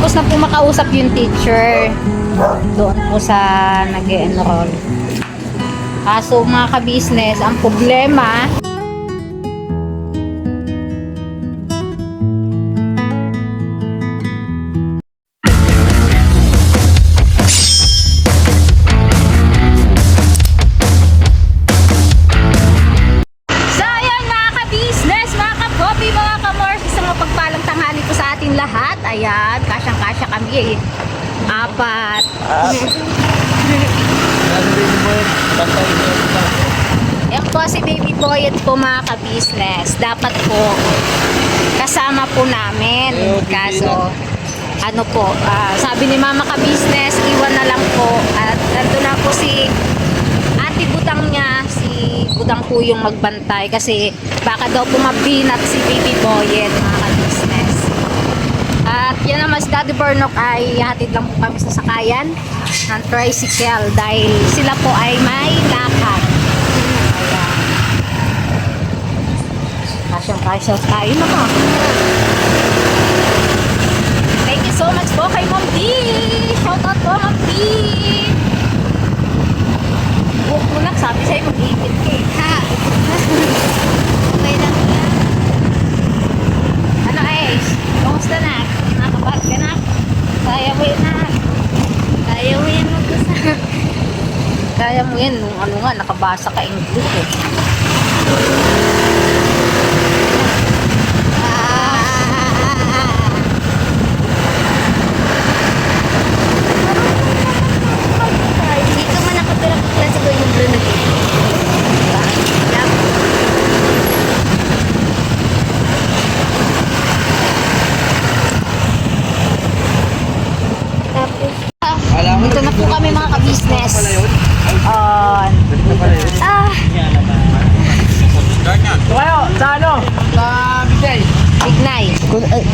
Tapos na po makausap yung teacher doon po sa nag-enroll. Kaso mga ka-business, ang problema, lahat. Ayan, kasyang-kasya kami eh. 4. Yan po si Baby Boy at po mga ka-business. Dapat po kasama po namin. Kaso, ano po, sabi ni Mama ka-business, iwan na lang po. At nandun na po si ate Butang niya, si Butang po yung magbantay. Kasi baka daw po mabinat si Baby Boy at mga ka-business. At yan naman si Daddy Bernok ay hatid lang po kami sa sakayan ng tricycle dahil sila po ay may lakad. Ayan. Kasyang-kasya tayo naman. Thank you so much po kay Ma'am D. Shout out po Ma'am D. Buhok mo lang, sabi sa'yo mag-ipit ka eh. Ha? Okay lang yan. Ano Ace? Kumusta na? Nakapag ka na? Kaya mo yun na. Kaya mo yan mag-usa. Kaya mo yan. Nung ano nga, nakabasa ka English eh. Dito man ako pinag-klase ko yung blue na dito. Dito na po kami mga ka-business. Kayo, sa ano? Sa Bigay. Bignay.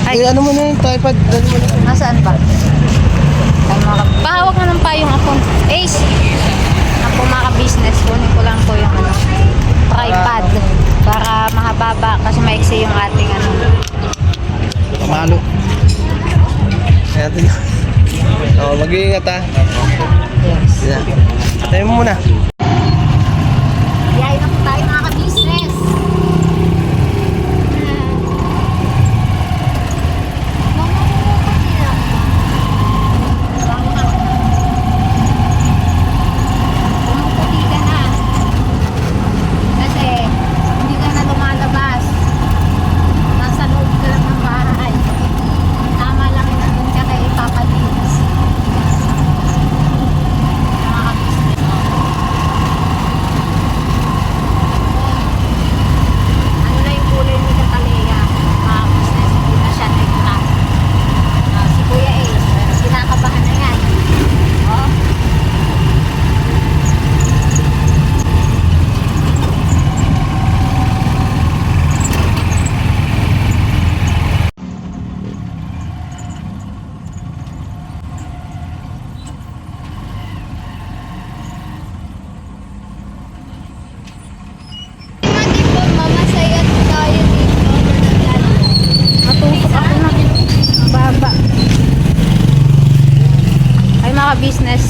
Ay, ano mo na yung tripod? Ano mo na? Nasaan ba? Ay, pahawak na ng payong ako. Ace! Ako mga ka-business. Kunin ko lang po yung ano, tripod. Para mahababa. Kasi maiksi yung ating ano. Pamalo. Kaya ito yun. Mag-iingat ha. Yes. Yeah. Atayin mo muna. Yayin na po tayo mga ka-business. Pumuputi ka na. Kasi hindi ka na lumalabas. Nasa loob ka lang ng bahay. Tama lang na dun ka kay Papa Dins. Mga ka-business. Ano na yung kulay ni Catalea? Mga business, hindi na siya nagka. Si Kuya Ace, kinakabahan na yan. Oh. Mati po, mamasaya tayo dito. Matusok ako na. Ang baba. Ay mga business,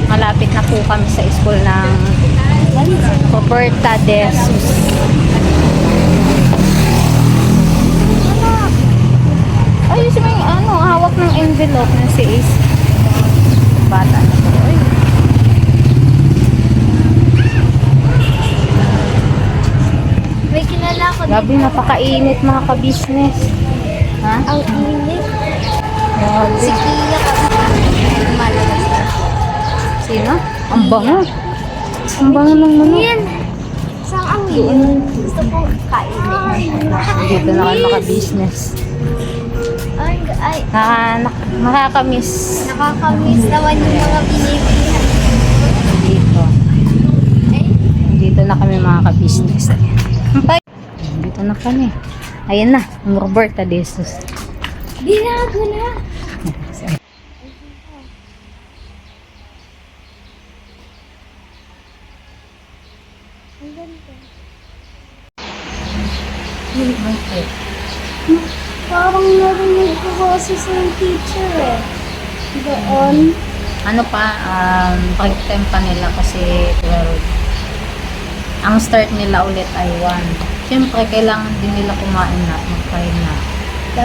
malapit na po kami sa school ng Roberta de Jesus. Ayos may ano, hawak ng envelope ng si Ace. Bata na po. Ay. May kilala ko Grabe, napakainit mga ka-business. Ha? Ang init. Grabe. Si Kia kasi lumalabas na. Sino? Ang bango. Ang bango ng ano. Yan. Saan ang yun? Gusto ko kainin. Dito na kayo maka-business. Ay, Nakakamiss nakakamiss naman yung mga binibilihan. dito. Ay, Dito na kami mga ka-business. Dito na kami. Ayan na, ang Roberta de Jesus. binago na. Ang ganda. Parang narinig ko kasi sa teacher eh. Doon. Ano pa, break time pa nila kasi 12. Ang start nila ulit ay 1. Siyempre, kailangan din nila kumain na, magkain na.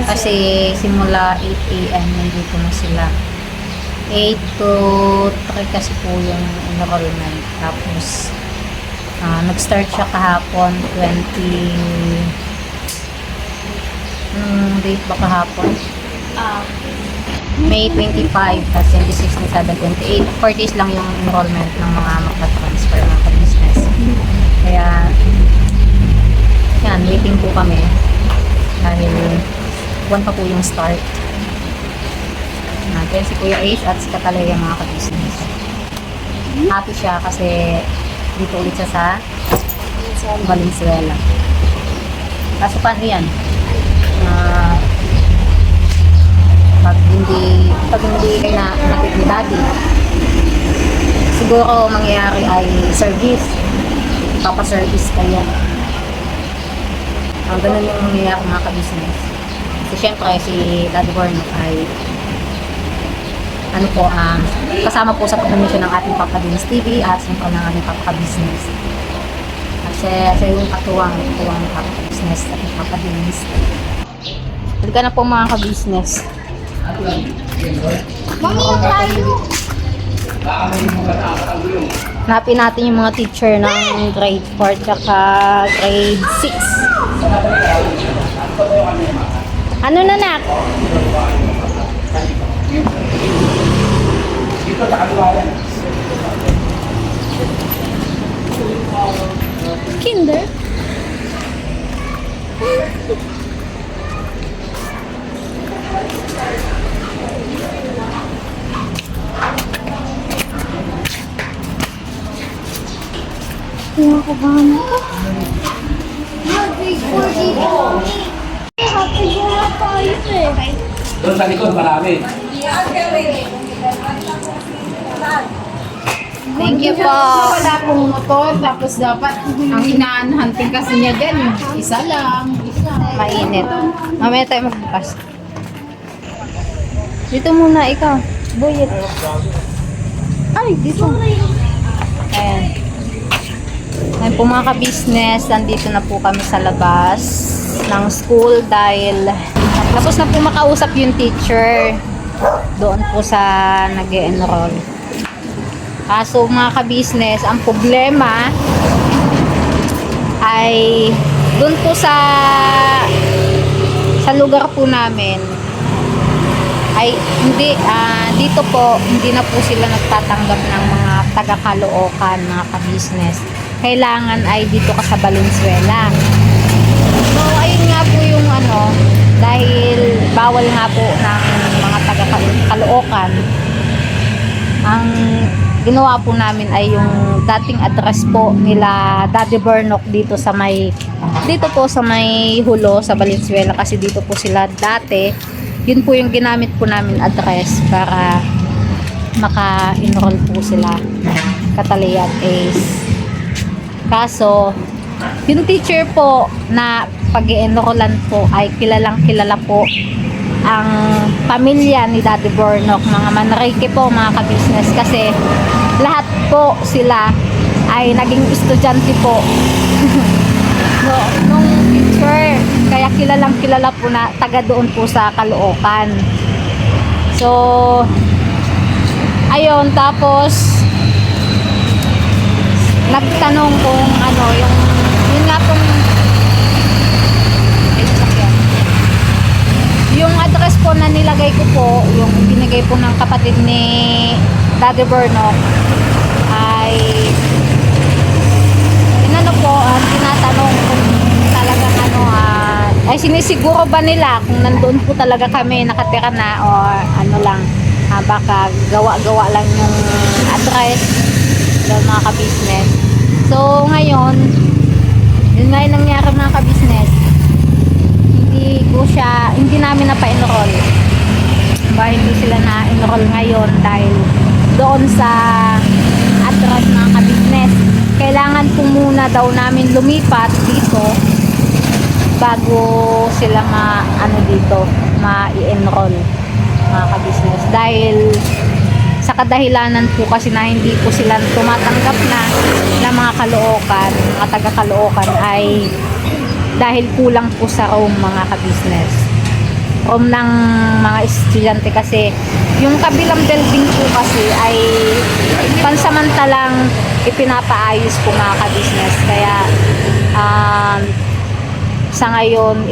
Kasi simula 8 a.m. nandito na sila. 8 to 3 kasi po yung enrollment. Tapos, nag-start siya kahapon, 20... date ba kahapon? May 25, tapos 26, 27, 28. 4 days lang yung enrollment ng mga magpa-transfer ng business. Kaya, yan, waiting po kami. Dahil, 1 pa po yung start. Kaya si Kuya Ace at si Katalaya mga ka-business. Happy siya kasi dito ulit siya sa Valenzuela. Kaso paano yan? Pag hindi kayo na nakit ni Daddy, siguro mangyayari ay service. Papa-service kayo. Ganun yung mangyayari mga ka-business. Kasi syempre si Daddy Bornok ay kasama po sa pag-mission ng ating Papa Dins TV at syempre ng ating Papa-business. Kasi yung katuwang Papa-business at Papa Dins. Halika na po mga ka-business. Mami, tayo! Hanapin natin yung mga teacher ng grade 4 at grade 6. Ano na nak? Kinder? Kinakabahan ako. Grade 4 dito kami. Happy na tayo eh. Doon sa likod, marami. Thank you po. Wala pong motor, tapos dapat ang hinahunting kasi niya dyan, yung isa lang. Mainit. Mamaya tayo magbukas. Dito muna ikaw. Boyet. Ay, dito. Ayan. Ayan po mga ka-business. Nandito na po kami sa labas ng school dahil tapos na po makausap yung teacher doon po sa nag-e-enroll. Kaso mga ka-business, ang problema ay doon po sa lugar po namin ay hindi dito po hindi na po sila nagtatanggap ng mga taga-Caloocan, mga ka-business. Kailangan ay dito ka sa Valenzuela. So ayun nga po yung dahil bawal nga po ng mga taga-Caloocan, ang ginawa po namin ay yung dating address po nila Daddy Bornok dito po sa may Hulo sa Valenzuela, kasi dito po sila dati. Yun po yung ginamit po namin address para maka-enroll po sila, Katalaya at Ace. Kaso yung teacher po na pag-i-enrollan po ay kilalang kilala po ang pamilya ni Daddy Bornok, mga Manrique po mga ka-business, kasi lahat po sila ay naging estudyante po nung teacher, kaya kilalang kilala po na taga doon po sa Caloocan. So ayun, tapos nagtanong kung yun nga pong yung address po na nilagay ko po, yung binigay po ng kapatid ni Daddy Bornok, ay tinatanong kung talagang ay sinisiguro ba nila kung nandoon po talaga kami nakatira na o lang, baka gawa-gawa lang yung address ng mga ka-business. So ngayon, yun nga yung nangyari mga ka-business, hindi namin napa-enroll. Hindi sila na-enroll ngayon dahil doon sa address mga ka-business. Kailangan po muna daw namin lumipat dito bago sila dito ma-enroll mga ka-business. Dahil sa kadahilanan po kasi na hindi po sila tumatanggap na mga Caloocan, mga taga-Caloocan ay dahil kulang po sa room mga ka-business. Room ng mga estudyante kasi yung kabilang building po kasi ay pansamantalang ipinapaayos po mga ka-business. Kaya sa ngayon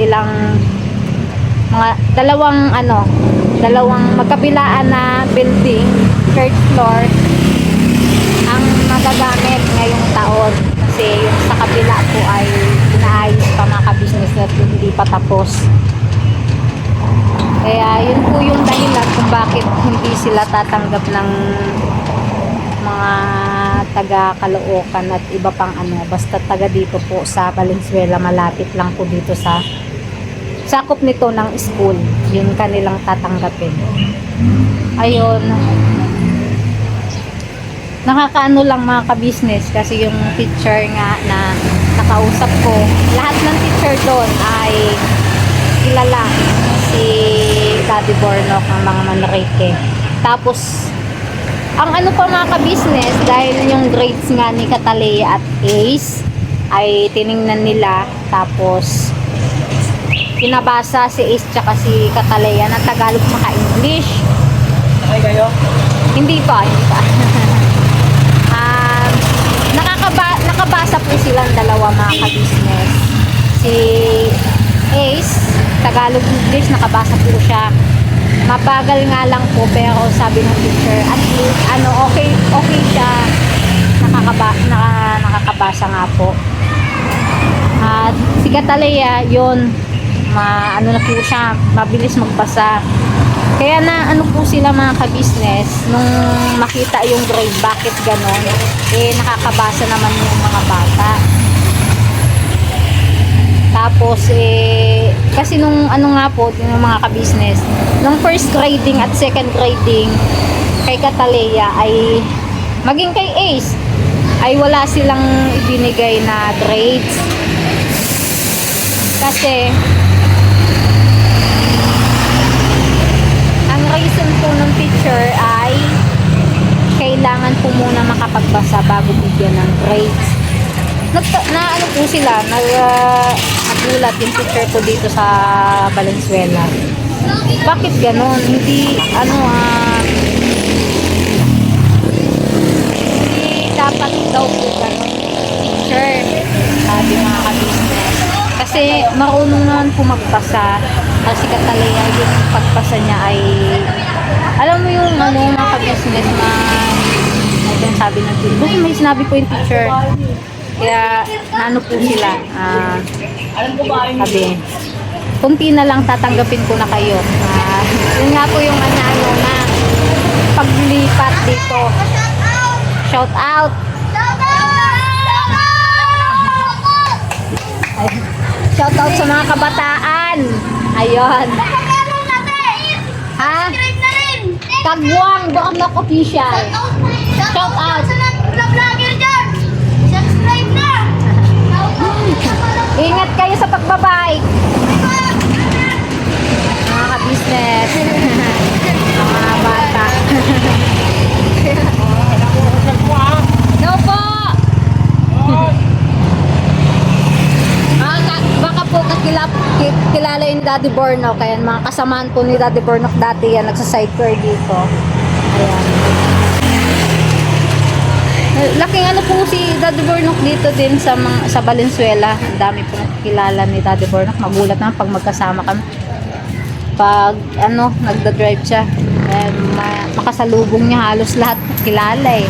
dalawang magkabilaan na building, third floor ang magagamit ngayong taon kasi yung sa kabila po ay inaayos pa mga ka-business na hindi pa tapos. Kaya yun po yung dahilan kung bakit hindi sila tatanggap ng mga taga Caloocan at iba pang basta taga dito po sa Valenzuela, malapit lang po dito sa sakop nito ng school, yun kanilang tatanggapin. Ayun, nakakaano lang mga ka-business kasi yung teacher nga na nakausap ko, lahat ng teacher doon ay kilala si Daddy Bornok ng mga Manrique. Tapos ang pa mga ka-business, dahil yung grades nga ni Catalea at Ace ay tiningnan nila, tapos pinabasa si Ace tsaka si Catalea ng Tagalog tsaka English. Okay kayo? Hindi pa. Nakabasa po silang dalawa mga ka-business. Si Ace, Tagalog English, nakabasa po siya. Mabagal nga lang po, pero sabi ng teacher, at least, okay siya. Nakakabasa nga po. At si Catalea, yun, na po siya, mabilis magbasa. Kaya na po sila mga ka-business, nung makita yung grade, bakit ganon, nakakabasa naman yung mga bata. Tapos kasi nung nga po, yung mga ka-business, nung first grading at second grading kay Catalea ay maging kay Ace ay wala silang ibinigay na grades. Kasi ang reason po ng teacher ay kailangan po muna makapagbasa bago bigyan ng grades. Po sila, nagulat yung teacher ko dito sa Valenzuela. Bakit ganon? Hindi, hindi dapat daw po ganon teacher, sabi mga ka-business. Kasi marunong naman po magbasa. Kasi Catalea, yung pagpasa niya ay, alam mo yung mga ka-business na yung sabi ng teacher. May sinabi po yung teacher. Kaya po sila, sabi, kunti na lang tatanggapin ko na kayo. Yun nga po yung na paglipat dito. Shout out! Shout out sa mga kabataan. Ayun. Ha? Kagwang, Bornok Official. Shout out. Ingat kayo sa pagbabike. Mga ka-business. Mga bata. No po. Baka po kilala yung Daddy Bornok. Kaya mga kasamaan po ni Daddy Bornok dati yan. Nagsa-sidecar dito. Ayan. Laking po si Daddy Bornok dito din sa Valenzuela. Ang dami po kilala ni Daddy Bornok. Magulat naman pag magkasama kami. Pag nagda-drive siya. Makasalubong niya halos lahat kilala eh.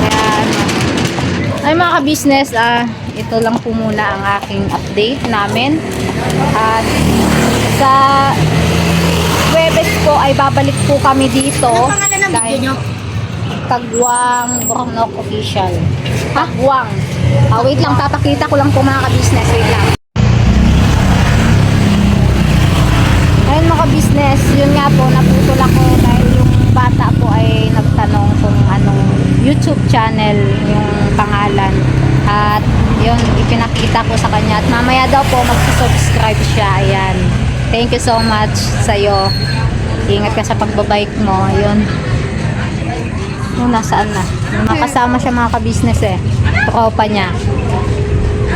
Kaya ay mga ka-business, ito lang po muna ang aking update namin. At sa Huwebes po ay babalik po kami dito. Dahil Kagwang Bornok Official. Kagwang. Wait lang, papakita ko lang po mga ka-business. Wait lang. Ayun mga ka-business, yun nga po, naputol ako dahil yung bata po ay nagtanong kung anong YouTube channel yung pangalan. At yun, ipinakita ko sa kanya. At mamaya daw po, mag-subscribe siya. Ayan. Thank you so much sa'yo. Ingat ka sa pagbabike mo. Ayun. Yung nasaan na? Makasama siya mga ka-business eh. Tropa niya.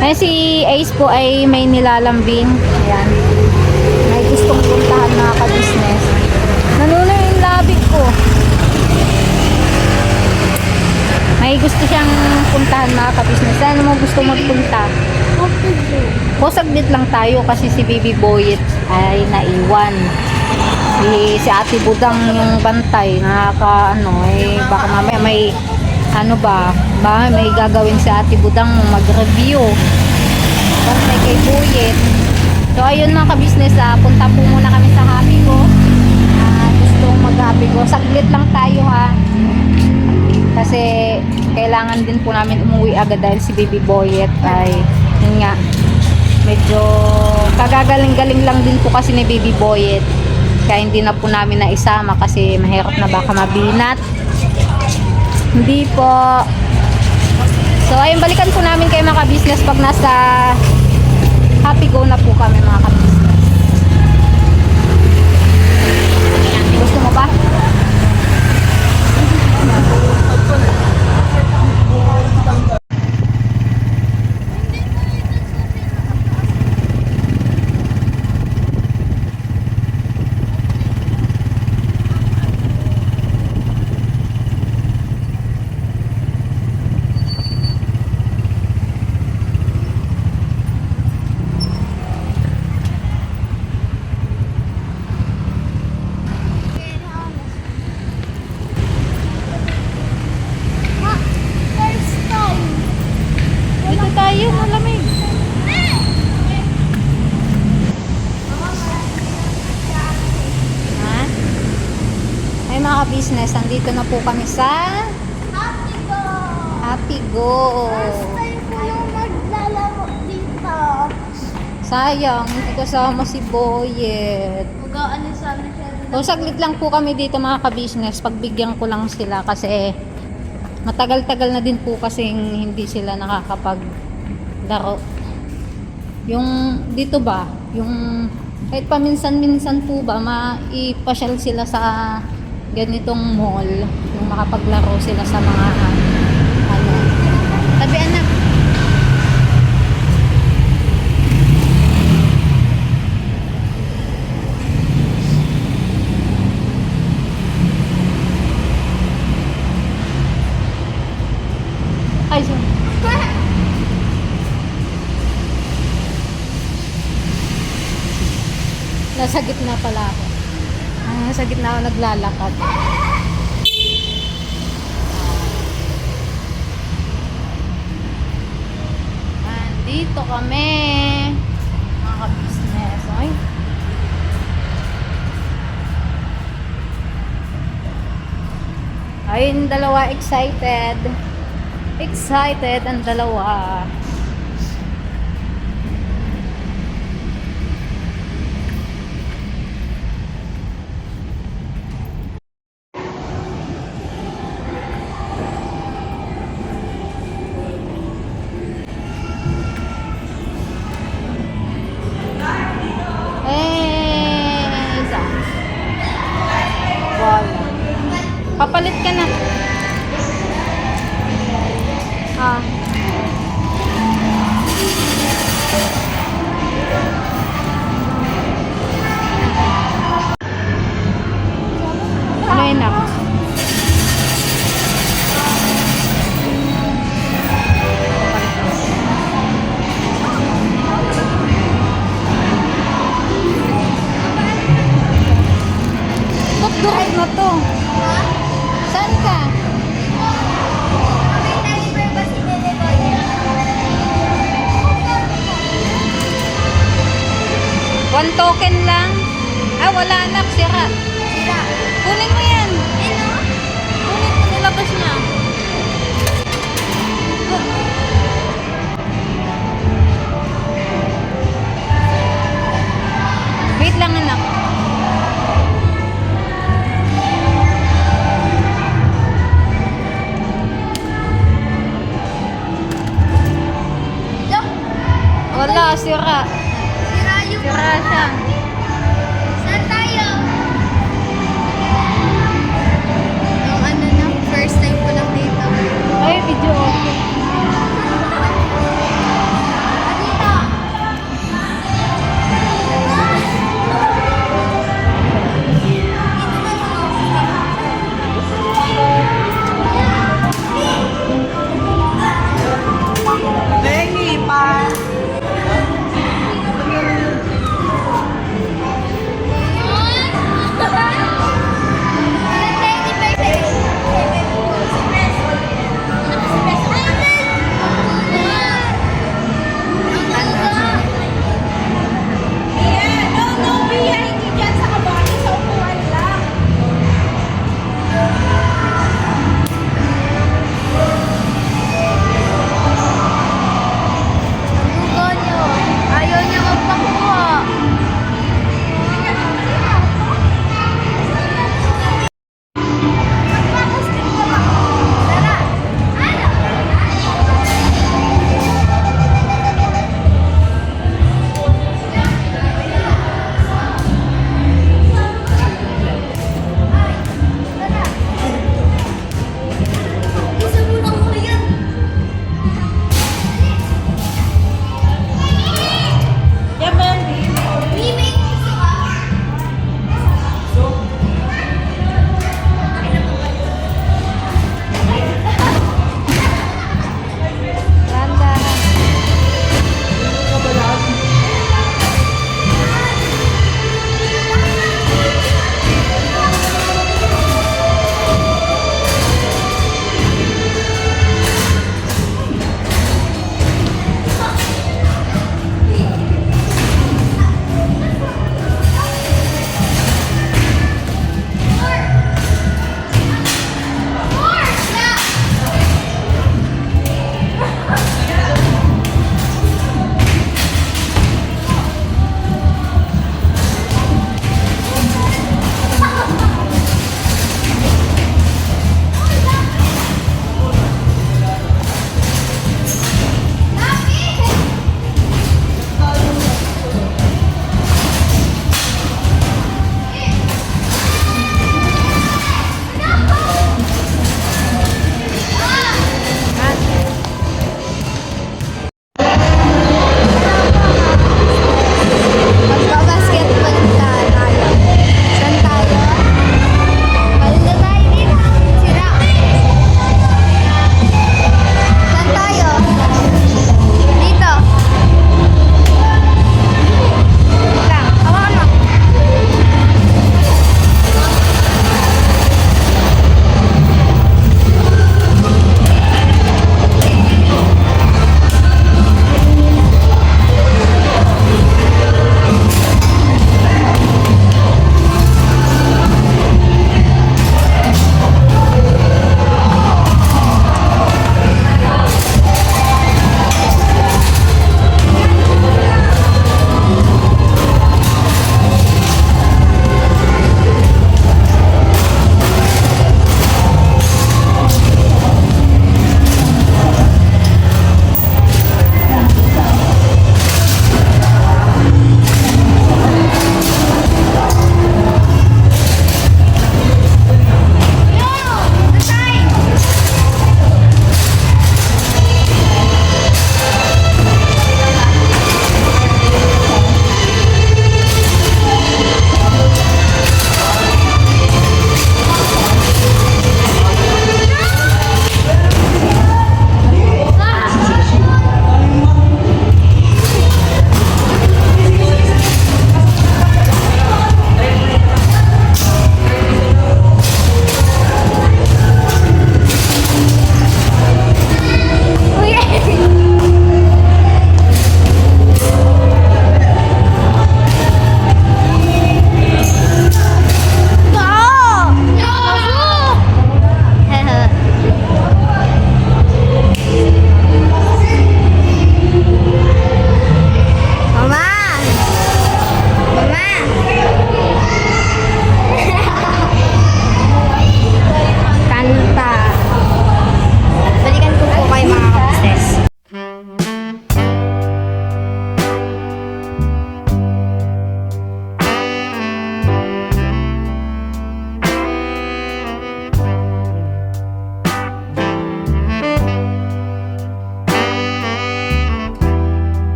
Ngayon si Ace po ay may nilalambing. Ayan. May gustong puntahan mga ka-business. Nanuno yung labig ko. May gusto siyang puntahan mga ka-business. Ano mo gusto magpunta? O saglit lang tayo kasi si Baby Boyet ay naiwan. Si Ate Budang yung bantay, baka mamaya may may gagawin si Ate Budang mag-review. Bantay kay Boyet. So ayun mga ka-business, punta po muna kami sa Happy Go. Gusto mag-Happy Go. Saglit lang tayo ha. Kasi kailangan din po namin umuwi agad dahil si Baby Boyet ay yun nga, medyo kagagaling-galing lang din po kasi ni Baby Boyet. Kaya hindi na po namin naisama kasi mahirap na baka mabinat. Hindi po. So ayun, balikan po namin kayo mga ka-business pag nasa Happy Go na po kami mga ka-business. Gusto mo ba? Dito tayo, malamig. Ha? Ay mga ka-business, andito na po kami sa Happy Go. Sayang, hindi kasama si Boyet. O saglit lang po kami dito mga ka-business. Pagbigyan ko lang sila kasi matagal-tagal na din po kasing hindi sila nakakapaglaro. Yung dito ba, yung kahit paminsan-minsan po ba, maipasyal sila sa ganitong mall, yung makapaglaro sila sa mga tabi anak. Ay, sorry. Nasa gitna pala ako. Nasa gitna ako naglalakad. Dito kami. Mga ka-business. Ay. Ayun, dalawa excited. Excited ang dalawa. Isa. Wala. Papalit ka na. Ano yun ako? Durog na to. Saan ka? One token lang. Wala anak. Sira. Kunin mo yan. Kunin mo. Nilabas na. Wait lang anak. Wala, sira. Sira siya.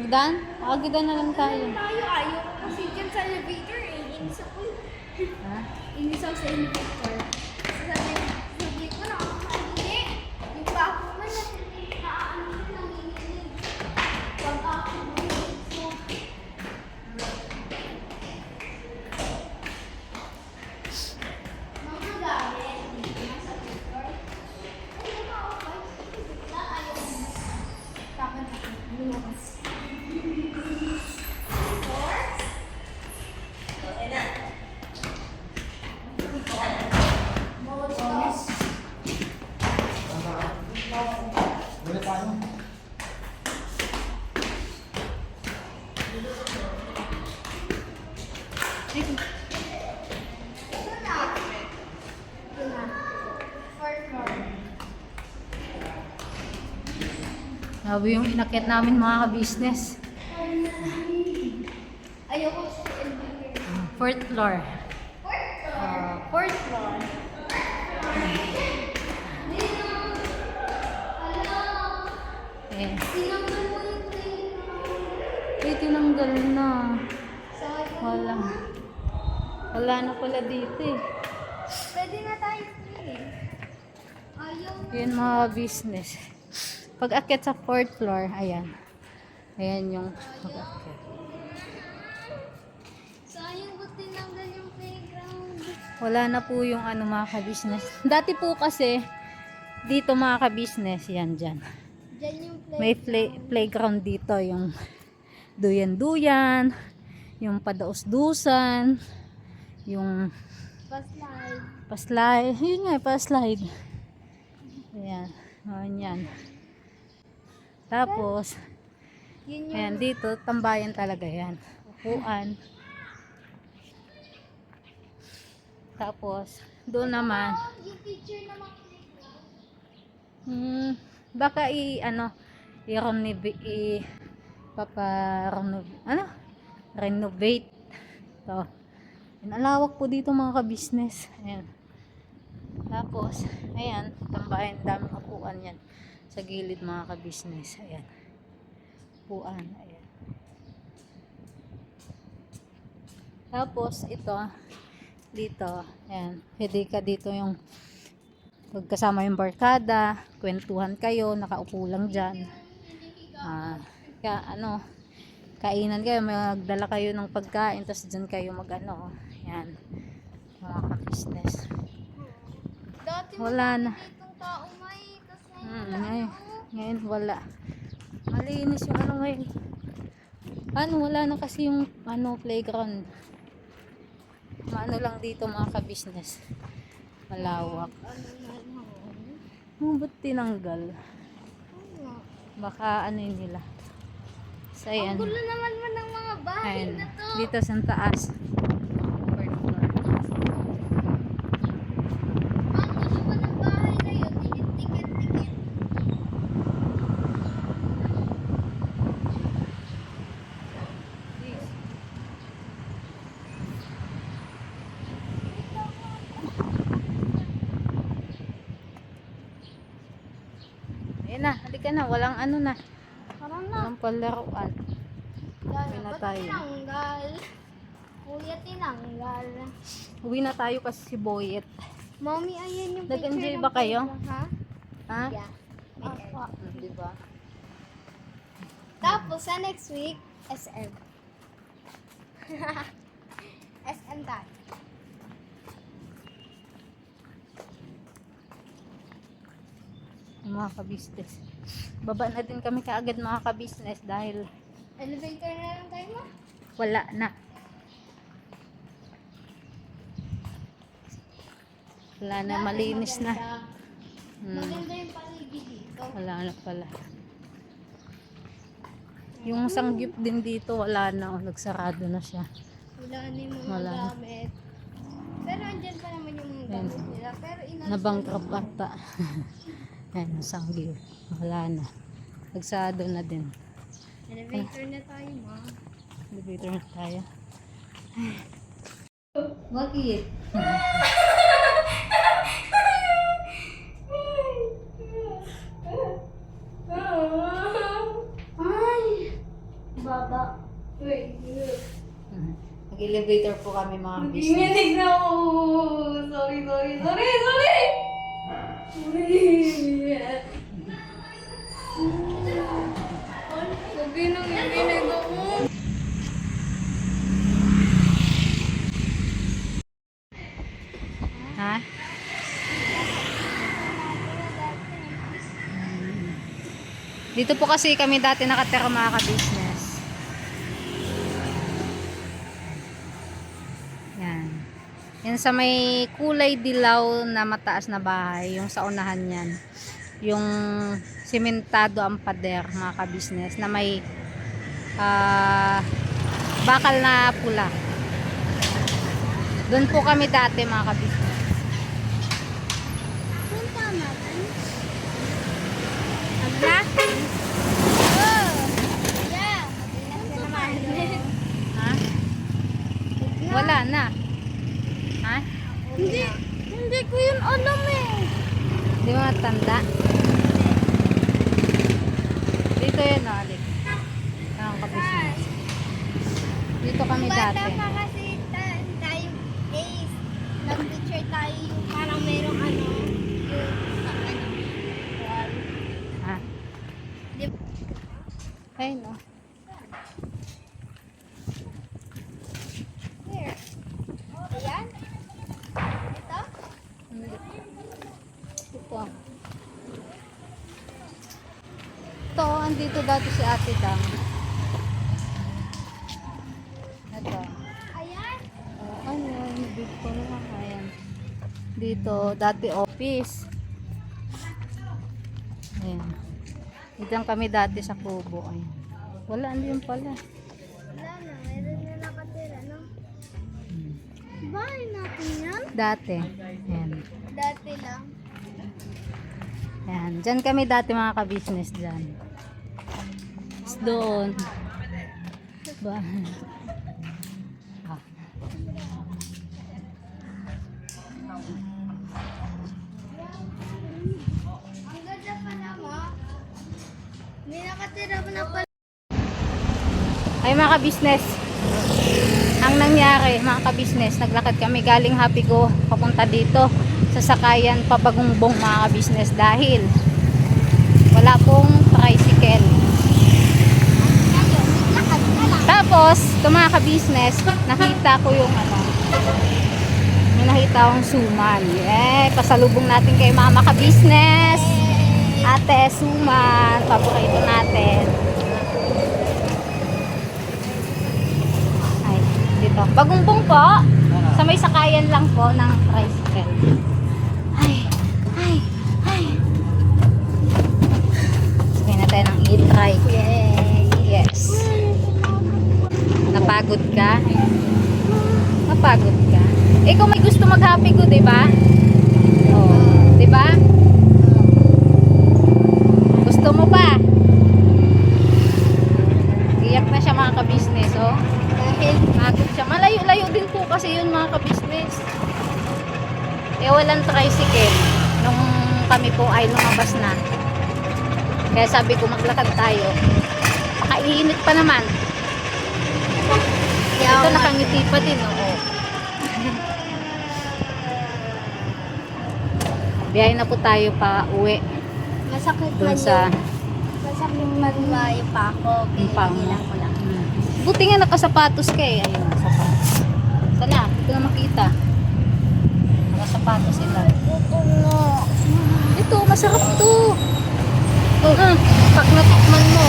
Hagdan? Hagdan na lang tayo. Ayaw ko kasi dyan sa elevator eh. Inis ako. Ha? Inis ako sa elevator. Sabi ko na hindi. Yung pa ako man naaano ko nanginginig. Pag ako so, mga gamit. Nasa victor. Ay, naka-okay. Wala, ayaw mo. Tapos ako. Lumabas. Sabi yung inakit namin mga ka-business. Ayoko sa elevator. Fourth floor. Fourth floor. Eh, Tinanggal mo yung playground. tinanggal na. Sayang. Wala. Wala na pala dito eh. Pwede na tayo play. Ayaw. Yun mga business. Pag akit sa fourth floor, ayan. Ayan yung pag-akit. Sayang ba't tinanggal yung playground? Wala na po yung ano mga ka-business. Dati po kasi, dito mga ka-business, yan dyan. Diyan yung May playground dito, yung duyan-duyan, yung padaus-dusan, yung slide. paslide. Yun nga, paslide. Ayan. Ayan. Tapos, Yun yung ayan, dito, tambayan talaga yan. Upuan. Tapos, doon naman, yung picture na mga playground. baka renovate. To. Ang alawak po dito mga ka-business. Ayan. Tapos, ayan, tambayan, daming upuan yan. Sa gilid mga ka-business. Ayan. Upuan, ayan. Tapos, ito, dito, ayan, pwede ka dito yung pagkasama yung barkada, kwentuhan kayo, nakaupo lang dyan. Kainan kayo, magdala kayo ng pagkain, tapos dyan kayo yan, mga ka-business. Dati Wala na. ditong tao may. Tapos Ngayon wala. Malinis yung ngayon. Wala na kasi yung playground. Lang dito mga ka-business. Malawak. Ba't tinanggal? Baka yun nila. So, Ang ayan. gulo naman mo ng mga bahay Ayan. na to. Dito sa taas. Fourth floor. Ang gulo mo ng bahay na yun. Tikit. Ayan na, halika na. Walang na. Parang na. Walang palaruan. Gano'n na ba't tayo. tinanggal? Kuya, tinanggal. Uwi na tayo kasi si Boyet. Mommy, ayan yung picture Nag-enjoy ng ba kayo? playground, Ha? Ha? Yeah. Opo. Diba? Tapos, sa next week, SM. SM tayo. Mga ka-business. Baba na din kami kaagad mga ka-business dahil Elevator na lang tayo mo? wala na. Wala na, malinis na. Maganda yung paligid dito. Wala na pala. Yung sangyup din dito, wala na. Nagsarado na siya. Wala na yung mga Wala na. gamit. Pero andyan pa naman yung mga gamit nila. Pero Nabankrupt ata. Ayan, ang sangyup. Wala na. Nagsarado na din. Elevator na tayo, ma. Elevator na tayo. Bakit? Elevator po kami mga business. Nanginginig na ako. Sorry. Sabi nanginginig ako. Ha? Dito po kasi kami dati nakatira mga ka-business. Yan. Yan sa may kulay dilaw na mataas na bahay, yung sa unahan yan. Yung simentado ang pader mga ka-business na may bakal na pula. Doon po kami dati mga ka-business. Punta natin. Ano na? Oh! Yeah! Punta natin. Ha? Wala na. Ha? Hindi ko yun alam eh. Di mo matanda? Dito yun, Alik. Ang ka-business. Dito kami Bata dati. pa kasi tayo days. Nag-picture tayo yung parang merong ano. Yung sa ano. Wall. Ha? Di- Ay, no. Here. Ayan. Ito. Ito. Ito, andito dati si Ate Dang. Ito. Ayan. Ano, dito na. Ayan. Dito, dati office. Ayan. Dito kami dati sa kubo. Ayan. Wala, andun pala. Wala na. Meron na nakatira, no? Bahay natin yan. Dati. Ayan. Dati lang. Ayan. Diyan kami dati mga ka-business dyan. Tapos doon. Ba? Ah. Ang ganda pa naman. May nakatira pa na pala. Ay mga ka-business. Ang nangyari mga ka-business, naglakad kami galing Hapigo papunta dito sa sakayan Papagungbong mga ka-business dahil wala pong tricycle. Lakad ka lang. Tapos, ito mga ka-business, nakita ko yung ano, may nakita akong suman. Pasalubong natin kay mama ka-business. Ate, suman. Paborito natin. Ay, dito. Pagungbong po. Sa may sakayan lang po ng tricycle. Ay. Sige na tayo ng e-trike. Yay! Yes. Napagod ka? Napagod ka? Ikaw may gusto mag-happy ko, di ba? Oh, di ba? Gusto mo pa? Iyak na siya mga ka-business, oh. Dahil Pagod siya. Malayo-layo din po kasi yun mga ka-business. Eh walang tricycle nung kami po ay lumabas na. Kaya sabi ko maglakad tayo. Makainit pa naman. Ito nakangiti pa din, oo. Biyahe na po tayo pa uwi masakit doon man sa masakit man mayo pa ako. Pinipigilan ko lang. Buti nga nakasapatos ka eh. Ayun, nakasapatos. Sana, hindi ko na makita. Nakasapatos sila. Ito nga. Ito, masarap to. Pag natikman mo.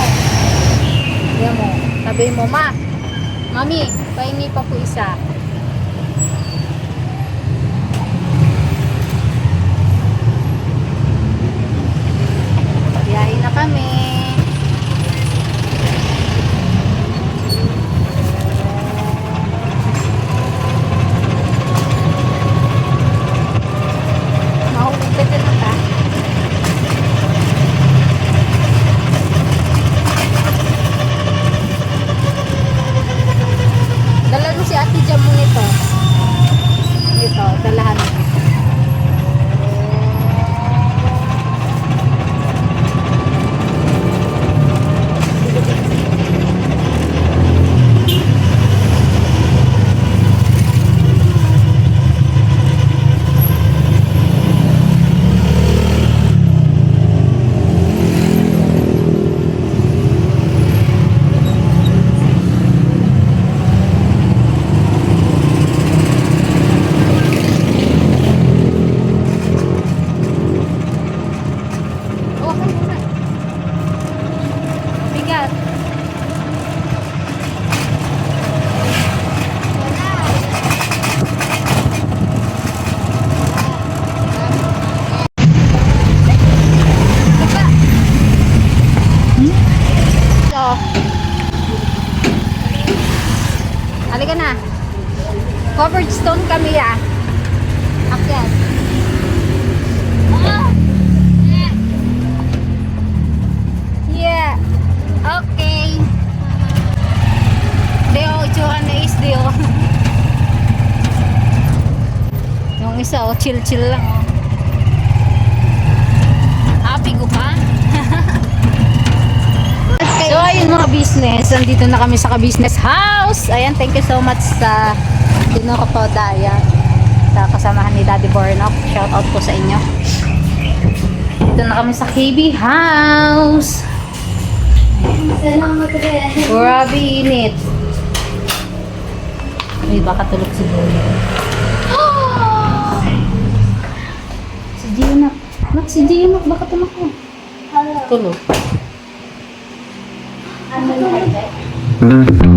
Yan mo. Sabi mo, Mami, pahingi pa po isa. Biyahe na kami. Mahulog ka dyan ta. Dala mo si Ate Jam mo nito. Ito, dalahan mo. Halika na. Covered stone kami ah. Akyat. Yeah. Okay. Deo, itsura na is Deo. Yung isa oh, chill lang oh. Happy ko pa. So ayun mga business, nandito na kami sa ka-business house. Ayan, thank you so much sa Dino Kapodaya, sa kasamahan ni Daddy Bornok. Shout out po sa inyo. Dito na kami sa KB house. Salamat rin. Grabe init. Uy, baka tulog si Boyo. Si Gio si Gio baka tumakbo. Hello. Tulog. Ano na?